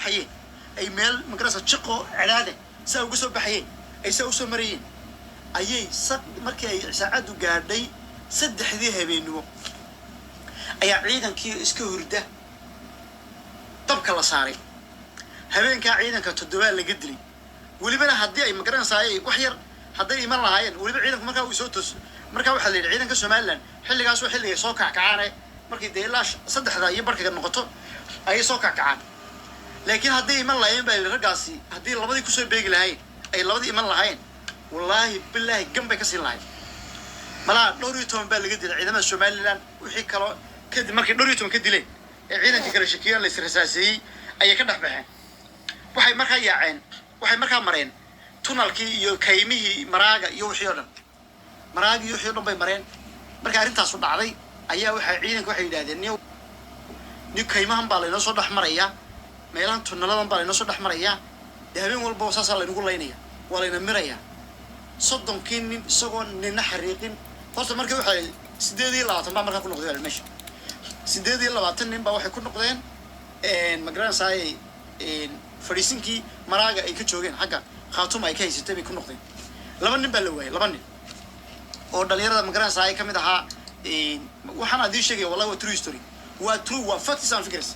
baxayeen ay meel magarasa jiqo cadaade saa uga soo baxayeen ay saa usoo marayeen ayay markii ay saacadu gaadhay 3 habeenimo ayaa ciidankii iska hurda dabka la saaray habeenka ciidanka 7 laga dilay walibana haddii ay magaranaysaa wax yar hadday iman lahaayeen waliba ciidanku markaa uu soo toos markaa waxa la yiri ciidanka Soomaaliland xilligaas oo xilliga soo kackacaanay markii deelaash 3 iyo barkiga noqoto ay soo kackacaan laakiin haddii iman lahaayeen baa ragaasi haddii labadii ku soo beegi lahaayeen ay labadii iman lahaayeen wallahi billahi gambay ka siin lahaayeen malaa dhowr iyo toban baa laga dilay ciidamada Soomaaliland wixii kale kadib markii dhowr iyo toban ka dileen ee ciidanka kala shakiyaan la israasaasay ayay ka dhaxbaxeen waxay markaa yaaceen waxay markaa mareen tunnelkii iyo kaymihii maraaga iyo wixii oo dhan maraaga iyo wixii oo dhan bay mareen marka arrintaas u dhacday ayaa waxa ciidanka waxay yiraahdeen ni kaymahan baa la inoo soo dhaxmaraya meelahan tunneladan baa la inoo soo dhaxmaraya habeen walba saas la inagu leynaya waa la ina miraya 30 nin isagoo nina xariiqin horta markii waxay 8 baa markaa ku noqdeen meesha 8 nin baa waxay ku noqdeen magaranaysaa fariisinkii maraaga ay ka joogeen xagga Khartoum ay ka haysatay bay ku noqdeen 2 nin baa la waayay 2 nin oo dhalinyarada magaranaysaa ay kamid ahaa waxaan adii sheegay wallahi waa true story waa true waa facts and figures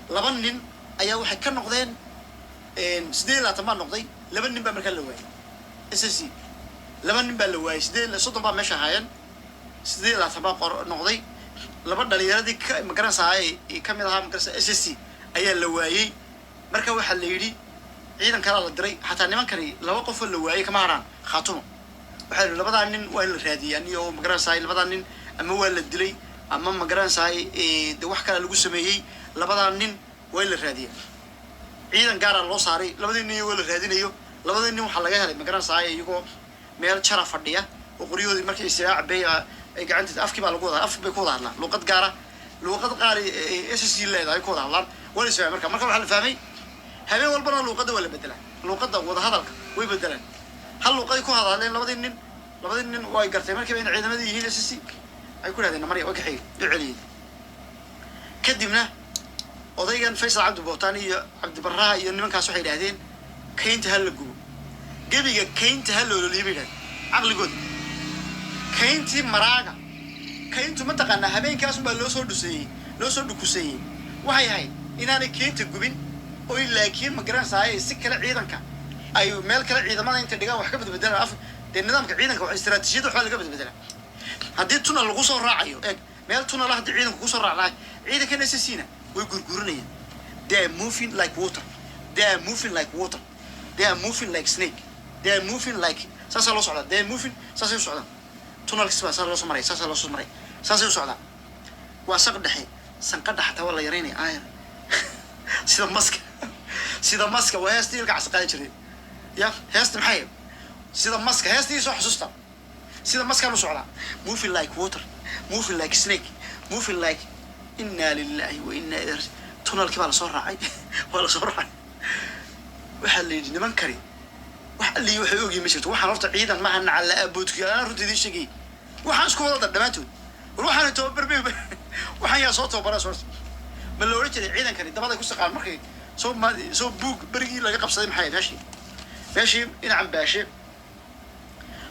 2 nin ayaa waxay ka noqdeen 8 baa noqday 2 nin baa markaa la waayay SSC 2 nin baa la waayay 30 baa meesha haayeen 8 baa noqday 2 dhalinyaradii magaranaysaa ay kamid ahaa magaranaysaa SSC ayaa la waayay marka waxa la yiri ciidan kala la diray hatta nimankani 2 qof la waayay kama haraan Khartoum waxa la labada nin waa la raadiyaan iyo magaranaysaa labada nin ama waa la dilay ama magaranaysaa wax kale lagu sameeyay labada nin waa la raadiyay ciidan gaar ah loo saaray labada nin waa la raadinayo labada nin waxa laga helay magaranaysaa iyagoo meel jara fadhiya oo qoryoodii markay isiraac bay ay gacanta afkii baa lagu wadaa af bay ku wadaan luqad gaar ah SSC leedahay ku wadaan wala soo marka waxa la fahmay habeen walbana luqadda wala bedela luqadda wada hadalka way bedelaan hal luqad ku hadaaleen labada nin way gartay markii ay ciidamadii yihiin SSC ay ku raadeen Maria way ka xigay ducaliyay kadibna odaygan Faysal Cabdi Bootaan iyo Cabdi Barraha iyo nimankaas waxay yiraahdeen kaynta hal lagu gabiga kaynta hal loo liibay aqligood kaynti maraaga kayntu ma taqaana habeenkaas baa loo soo dhukusay waxay ahayd inaanay kaynta gubin oo laakiin magaranaysaa si kala ciidanka ay meel kala ciidamada inta dhigaan wax ka bedbedelaan af nidaamka ciidanka wax istiraatiijiyada wax laga bedbedelaan haddii tunnel lagu soo raacayo meel tunnel ah haddii ciidanku ku soo raacay ciidanka SSC-na way gurguranayaan they are moving like water they are moving like water they are moving like snake they are moving like saasa loo socda they are moving saasa loo socda tunnelkiisa saasa loo soo maray saasa loo soo maray saasa loo socda waa saq dhaxay sanqadha xataa wala yareynay aayar sida maska waa heestii ilka casqaad jiray ya heestii maxay sida maska heestii soo xasuusta sida maska loo socda moving like water moving like snake moving like inna lillahi wa inna ilayhi tunnelkii baa la soo raacay wala soo raacay waxa la yidhi niman kari waxa la waxay oogay ma jirto waxaan horta ciidan ma ahan ala aboodkiga aan runtii sheegay waxaan isku wada dhamaantood waxaan tababar waxaan yaa soo tababaraa soo ma loo jiray ciidankani dabada ku saqaan markay soo buug barigii laga qabsaday maxay meeshii inaan baashe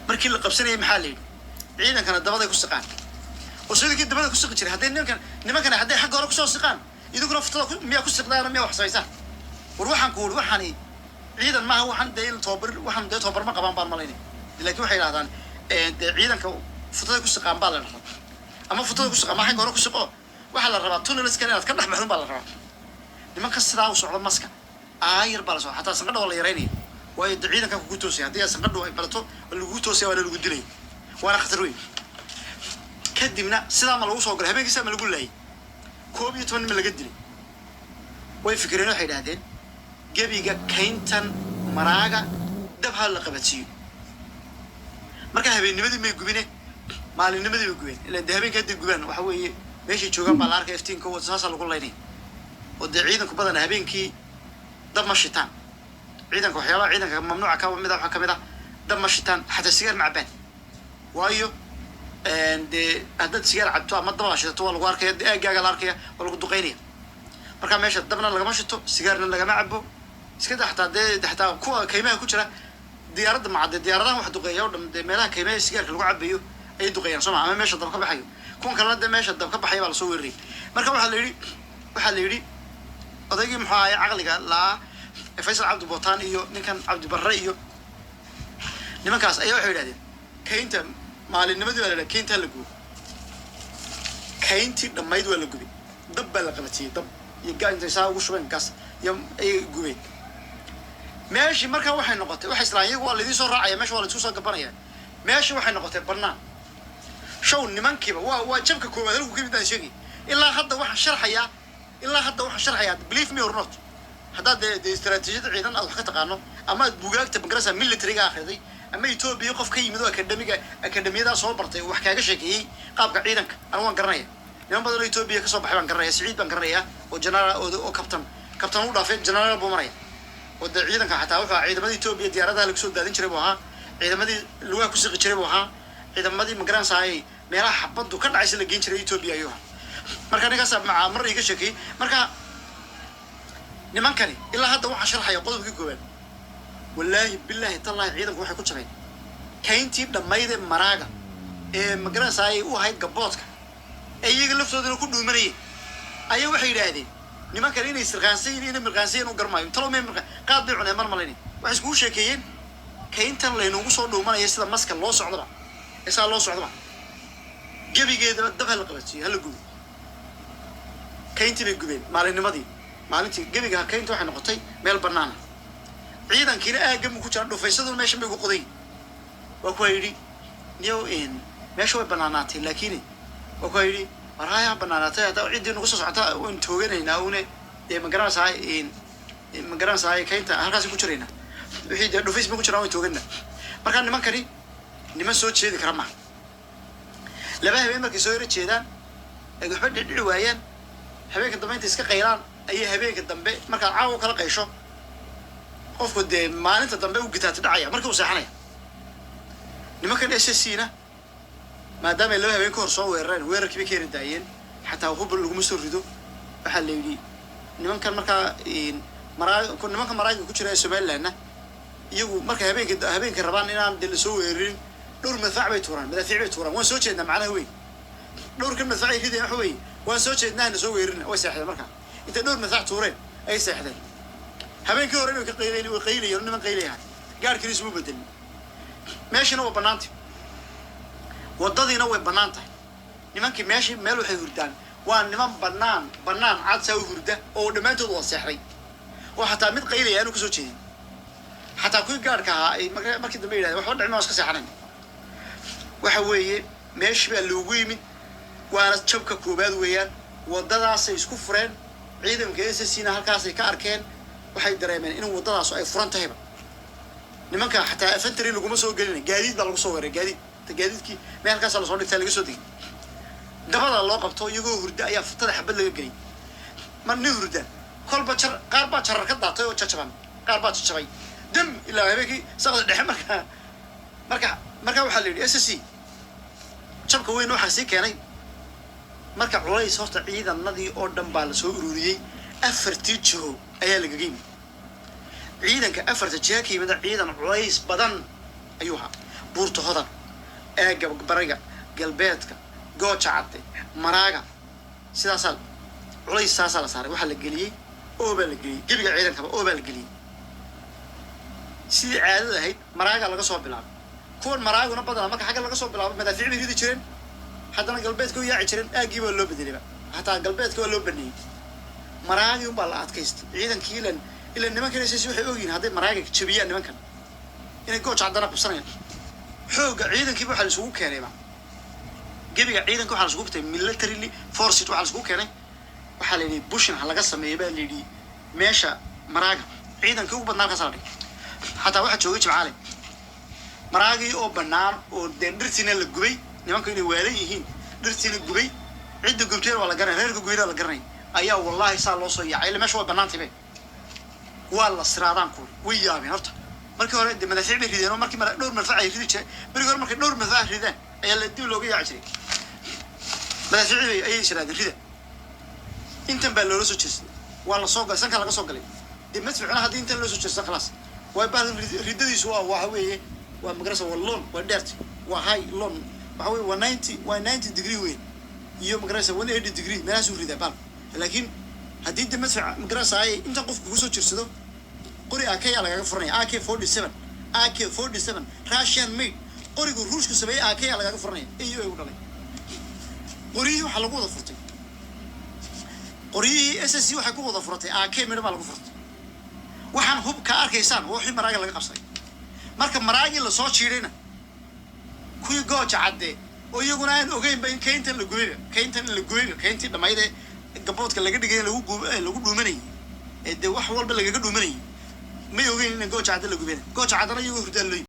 markii la qabsanayay maxaa la yiri ciidankana dabada ku saqaan oo sidii dabada ku saqi jiray haddii nimankan haddii xaq hore ku soo saqaan idinku naftada miyaa ku saqdaan miyaa wax samaysan war waxaan ku wari waxani ciidan ma waxaan deeyl tababar ma qabaan baan malaynay laakiin waxay yiraahdaan ciidanka futada ku saqaan baa la rabaa ama futada ku saqaan ma xaq hore ku saqo waxa la rabaa tunnels kan inaad ka dhaxbaxdo baa la rabaa nimanka sidaa u socdo maska aayar baa la soo hataa sanqadha wala yareynay way ciidanka ku toosay haddii sanqadhu ay barato lagu toosay waa lagu dilay waana khatar weyn kadibna sidaa ma lagu soo galay habeenkiisa ma lagu laayay 12 ma laga dilay way fikireen waxay yiraahdeen gabiga kayntan maraaga dab hal la qabatiyo marka habeennimadii may gubine maalinnimadii bay gubeen ilaa habeenka hadii gubaan waxa weeye meeshii joogan baa la arkay iftiinka oo saasa lagu leeyahay oo ciidanku badan habeenkii dab ma shitaan ciidanku waxyaalaha ciidanka mamnuuca ka mid ah waxa kamid ah dab ma shitaan xataa sigaar ma cabaan waayo haddaad sigaar cabto ama dab la shidato waa lagu arkaya aagaaga la arkaya waa lagu duqeynaya marka meesha dabna lagama shito sigaarna lagama cabo iska xataa kuwa kaymaha ku jira diyaaradda macad diyaaradaha wax duqeeya oo dhan meelaha kaymaha sigaarka lagu cabayo ay duqeeyaan Soomaa ama meesha dab ka baxayo kuwan kale meesha dab ka baxay baa la soo weeraray marka waxa la yiri odaygii muxuu ahaa aqliga la Faysal Cabdi Bootaan iyo ninkan Cabdi Barre iyo nimankaas ayaa waxay yiraahdeen kaynta maalinnimadii waa la kaynta la gubo kayntii dhamayd waa la gubay dab baa la qabatiyay dab iyo gaanta saa ugu shubeen gas iyo ay gubeen meeshii markaa waxay noqotay waxa islaan iyagu waa la idin soo raacaya meesha waa la isku soo gabanaya meeshii waxay noqotay bannaan show nimankiiba waa jabka koowaad halku ka mid ah sheegay ilaa hadda waxaan sharxayaa believe me or not hadda de istaraatiijiyada ciidan aad wax ka taqaano ama buugaagta bangarasa military-ga akhriday ama Ethiopia qof ka yimid oo akademiyada soo bartay wax kaaga sheekeeyay qaabka ciidanka anigu waan garanaya niman badan oo Ethiopia ka soo baxay baan garanaya Saciid baan garanaya oo general oo captain u dhaafay general buu maray oo ciidanka xataa waxa ciidamada Ethiopia diyaaradaha lagu soo daadin jiray buu ahaa ciidamadii lugaha ku siqi jiray buu ahaa ciidamadii magaranaysa ay meelaha xabadu ka dhacaysa la geyn jiray Ethiopia ayuu marka ninkaas mar iga sheekay marka nimankani ilaa hadda waxa sharxaya qodobkii koowaad wallahi billahi tallahi ciidanku waxay ku jabeen kayntii dhamayd maraaga ee magaranaysa ay u ahayd gaboodka ayaga laftoodana ku dhuumanayeen ayaa waxay yiraahdeen nimankani inay mirqaansiin u garmaayo talo me qaad bay cuneen marmalini waxay isku sheekeeyeen kayntan leenugu soo dhuumanaya sida maska loo socdaba isa loo socdaba gabigeeda dab hal qabatay hal guud kayntii bay gubeen maalintii gabiga kaynta waxay noqotay meel bannaan ciidankiina aaga ku jira dhufaysaduna meesha bay ugu qoday waa ku yiri niyo meesha way bannaanaatay laakiin waa ku yiri waraaya bannaanaatay hada ciidii nagu soo socota oo tooganayna oo magaranaysa kaynta halkaas ku jirayna wixii de dhufays ma ku jiraan oo toogana marka nimankani niman soo jeedi kara ma laba habeen markay soo yara jeedaan ay waxba dhicii waayaan habeenka dambe inta iska qayraan ayay habeenka dambe marka caawa kala qaysho qofku de maalinta dambe u gitaata dhacaya markii uu seexanaya nimankan SSC-na maadaama laba habeen ka hor soo weerareen weerarkii bay keenay daayeen xataa hub lagu soo rido waxa la yiri nimankan marka nimanka maraaga ku jira Soomaaliland iyagu marka habeenka rabaan inaan dil soo weerarin dhowr madfac bay tuuraan waan soo jeednaa macnaha weyn dhowr ka madfac ay rideen waxa weey waan soo jeednaa in soo weerarin way seexdeen marka inta dhowr madfac tuureen ay seexdeen habeenkii hore inuu ka qayliyo niman qayliyaha gaarkiina ismu bedel meeshana waa banaanti wadadiina way banaantahay nimankii meeshii meel waxay hurdaan waa niman banaan cad saa u hurda oo dhamaantood waa seexday oo xataa mid qayliya aanu ka soo jeedin xataa kuwii gaarka ahaa ay markii dambe yidhahdeen waxba dhicma iska seexanayn waxa weeye meeshii baa loogu yimid waana jabka koobaad weeyaan wadadaasay isku fureen ciidanka SSC-na halkaasay ka arkeen waxay dareemeen in wadadaas ay furan tahay nimanka xataa infantry lagu soo gelin gaadiid baa lagu soo weeray gaadiidkii meel halkaas la soo dhigtay laga soo digay dabada loo qabto iyagoo hurda ayaa futada xabad laga gelay marna hurda kolba qaar baa jarar ka daatay oo jajaban qaar baa jajabay dam ilaa habeenkii saqada dhexe marka waxa la yiri SSC jabka weyn waxa sii keenay marka culays horta ciidanadii oo dhan baa la soo ururiyay afartii jiho ayaa laga geeyay ciidanka afarta jiho ka yimid ciidan culays badan ayuu ahaa buurta hodan eega bariga galbeedka gooja cadde maraaga sidaas culays saas la saaray waxa la geliyay oo baa la geliyay gabiga ciidanka oo baa la geliyay sidii caadada ahayd maraaga laga soo bilaabo kuwan maraaguna badan marka xagga laga soo bilaabo madaafiic bay ridi jireen haddana galbeedka u yaaci jireen aagii baa loo bedelay hataa galbeedka waa loo baneeyay maraagi un baa la adkaystay ciidankii ila nimankan SSC waxay ogyihiin hadday maraaga jabiyaan nimankan inay gooja caddana qabsanayaan xooga ciidankii waxa la isugu keenay gabiga ciidanka waxa la isugu keenay military force waxa la isugu keenay waxa la yidhi bushin laga sameeyay baa la yidhi meesha maraaga ciidankii ugu badnaa ka saaray hataa waxa joogay jimcaale maraagi oo banaan oo dhirtiina la gubay nimanku inay waalan yihiin dhirtiina gubay cidda gubteen waa la garanay reerka gubida la garanay ayaa wallahi saa loo soo yaacay meesha waa banaantay waa la siraadaan ku way yaabeen horta markii hore madaafiic bay rideen markii dhowr madfac ay ridi jireen markii hore markii dhowr madfac rideen ayaa la dib looga yaaci jiray madaafiic ayay siraadeen rida intan baa loo soo jeestay ولا صوغ سنك لقى صوغ لي دي مدفع على هذه أنت اللي سوتشر خلاص وبعد رددي سوا وهوي ومقرصة واللون ودرت وهاي لون وهوي و90 degree وين يوم مقرصة 180 degree ما نسوي ريدا بال لكن هذه أنت مدفع مقرصة هاي أنت قف بوسوتشر سدو قري أكيد على فرني AK 47 Russian made قري روش كسبي أكيد على فرني أيوه يقول لي قريه waxa lagu wada furtay qoriyii SSC waxa ku wada furtay AK mid baa lagu furtay waxaan hub ka arkaysaan wixii maraaga laga qabsay marka maraagi la soo jiirina kuwii gooja cadde oo iyaguna aan ogeyn in kayntan la gubay kayntii dhamayde gaboodka laga dhigay lagu dhuumanay ee wax walba laga dhuumanay ma ogeyn in gooja cadde la gubay gooja cadana iyagu hurdaan